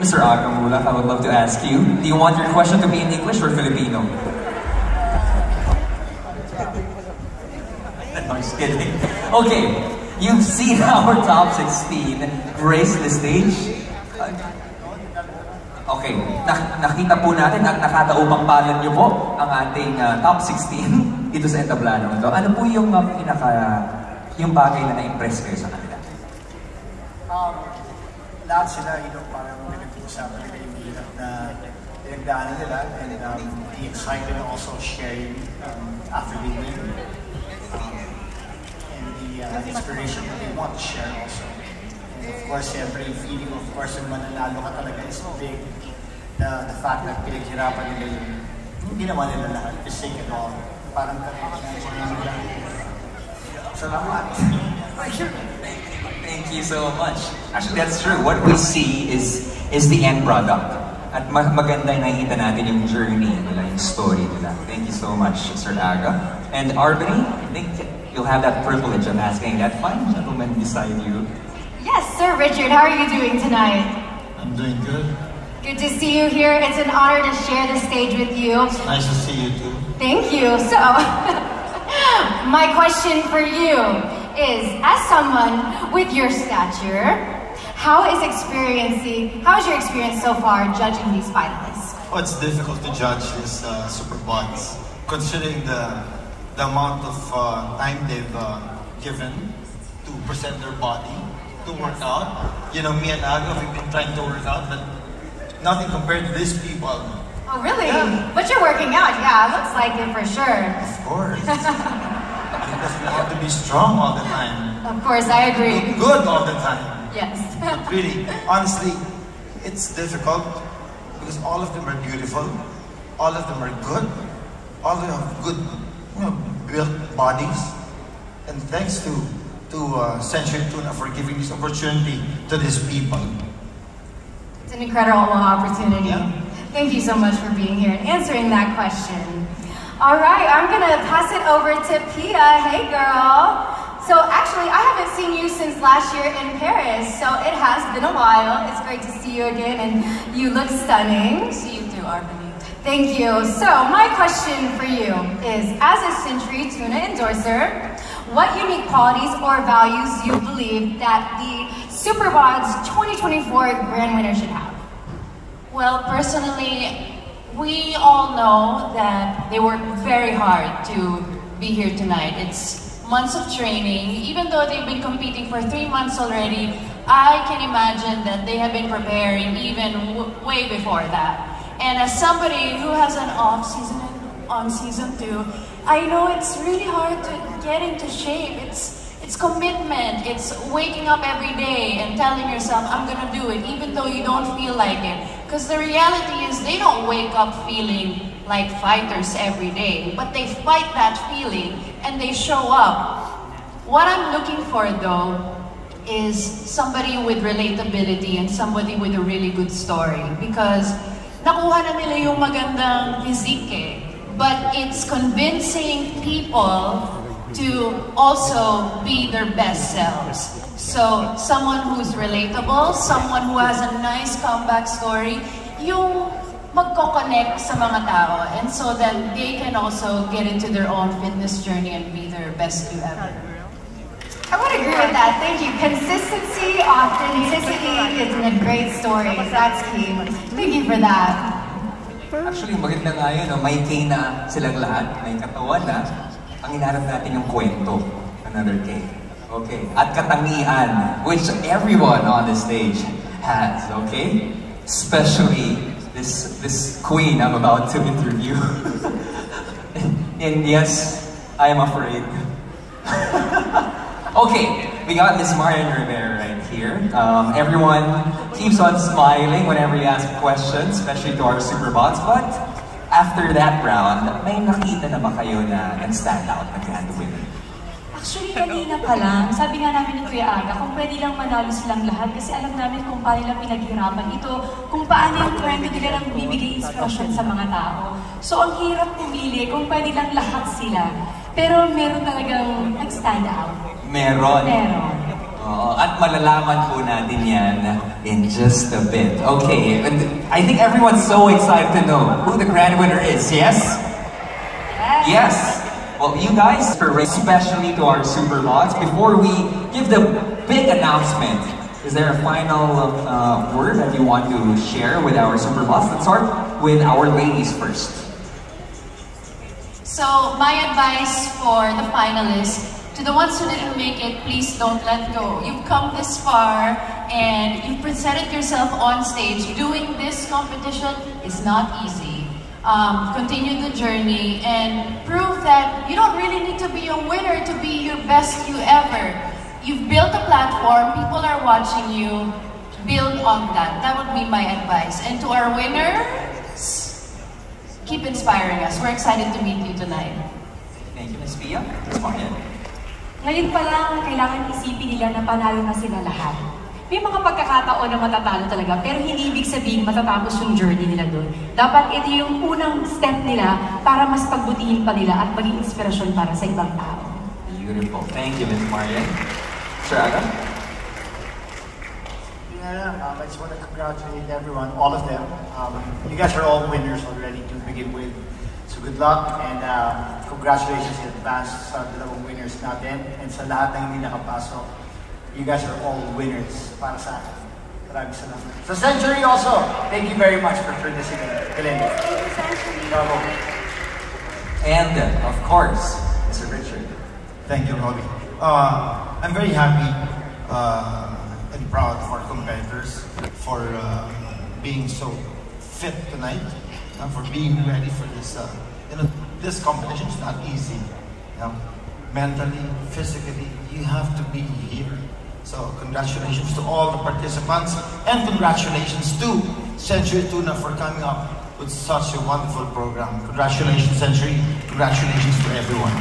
Mr. Agamulak, I would love to ask you, do you want your question to be in English or Filipino? No, just kidding. Okay, you've seen our top 16 grace the stage. Okay, nakita po natin at nakataupang palad niyo po ang ating top 16 dito sa entablado ito. Ano po yung yung bagay na na-impress kayo sa kanila? Lahat sila, parang pinag-uusapan nila yung hirap na pinagdaanan nila, and the excitement also sharing after they win, and the inspiration that they want to share also. And of course, siyempre yung feeling, of course, yung mananalo ka talaga is big. The fact that pinaghirapan nila yung hindi naman nila lahat, just take it all. Parang salamat. Thank you so much. Actually, that's true. What we see is the end product. At maganda yung nakikita natin yung journey nila, yung story nila. Thank you so much, Sir Aga. And Arbany, I think you'll have that privilege of asking that fine gentleman beside you. Yes, Sir Richard, how are you doing tonight? I'm doing good. Good to see you here. It's an honor to share the stage with you. It's nice to see you too. Thank you. So, my question for you is, as someone with your stature, how is your experience so far judging these finalists? Oh, it's difficult to judge these Superbots, considering the amount of time they've given to present their body, to work out. You know, me and Aga, we've been trying to work out, but nothing compared to these people. Oh, really? Yeah. But you're working out, yeah, looks like it for sure. Of course. Because we have to be strong all the time. Of course, I agree. Look good all the time. Yes. But really, honestly, it's difficult because all of them are beautiful, all of them are good, all of them have good, built bodies. And thanks to Century Tuna for giving this opportunity to these people. It's an incredible opportunity. Yeah. Thank you so much for being here and answering that question. All right, I'm gonna pass it over to Pia. Hey, girl. So actually, I haven't seen you since last year in Paris, so it has been a while. It's great to see you again, and you look stunning. See you too, Arbany. Thank you. So my question for you is, as a Century Tuna endorser, what unique qualities or values do you believe that the Superbots 2024 Grand Winner should have? Well, personally, we all know that they worked very hard to be here tonight. It's months of training. Even though they've been competing for 3 months already, I can imagine that they have been preparing even way before that. And as somebody who has an off season on season 2, I know it's really hard to get into shape. It's commitment. It's waking up every day and telling yourself, I'm gonna do it, even though you don't feel like it. Because the reality is they don't wake up feeling like fighters every day, but they fight that feeling and they show up. What I'm looking for though is somebody with relatability and somebody with a really good story, because nakuha na nila yung magandang physique eh, but it's convincing people to also be their best selves. So, someone who's relatable, someone who has a nice comeback story, yung magko-connect sa mga tao, and so that they can also get into their own fitness journey and be their best you ever. I would agree with that. Thank you. Consistency, authenticity is a great story. That's key. Thank you for that. Actually, maganda nga yun, no? May K na silang lahat, may katawan na. Ang hinarap natin yung kwento, another K. Okay, at katangian, which everyone on the stage has, okay? Especially this queen I'm about to interview. And yes, I am afraid. Okay, we got Miss Marian Rivera right here. Everyone keeps on smiling whenever you ask questions, especially to our Superbots. But after that round, may nakita na ba kayo na nag-stand out na grand winner? Actually, kanina pa lang, sabi nga namin ni Kuya Aga, kung pwede lang manalo silang lahat kasi alam namin kung paano nila pinaghirapan ito, kung paano yung kwento nila lang bibigay inspirasyon sa mga tao. So, ang hirap pumili kung pwede lang lahat sila. Pero meron talagang nag-stand out. Meron. Meron. At malalaman po natin yan in just a bit. Okay, and I think everyone's so excited to know who the grand winner is, yes? Yes. Well, you guys, especially to our Super Lots, before we give the big announcement, is there a final word that you want to share with our Super Lots? Let's start with our ladies first. So, my advice for the finalists, to the ones who didn't make it, please don't let go. You've come this far and you've presented yourself on stage. Doing this competition is not easy. Continue the journey and prove that you don't really need to be a winner to be your best you ever. You've built a platform, people are watching you. Build on that. That would be my advice. And to our winners, keep inspiring us. We're excited to meet you tonight. Thank you, Ms. Pia. Ms. Marian. Ngayon pa lang, kailangan isipin nila na panalo na sila lahat. May mga pagkakataon na matatalo talaga, pero hindi ibig sabihin matatapos yung journey nila doon. Dapat ito yung unang step nila para mas pagbutihin pa nila at maging inspirasyon para sa ibang tao. Beautiful. Thank you, Ms. Marian. Sir Aga? I just want to congratulate everyone, all of them. You guys are all winners already to begin with. So good luck and congratulations in advance sa dalawang winners natin and sa lahat ng hindi nakapasok. You guys are all winners para sa akin. Maraming salamat. Sa Century also, thank you very much for this event. Galindo. Bravo. And, of course, Mr. Richard. Thank you, Robbie. I'm very happy and proud of our competitors for being so fit tonight. For being ready for this, this competition is not easy. Mentally, physically, you have to be here. So congratulations to all the participants and congratulations to Century Tuna for coming up with such a wonderful program. Congratulations, Century. Congratulations to everyone.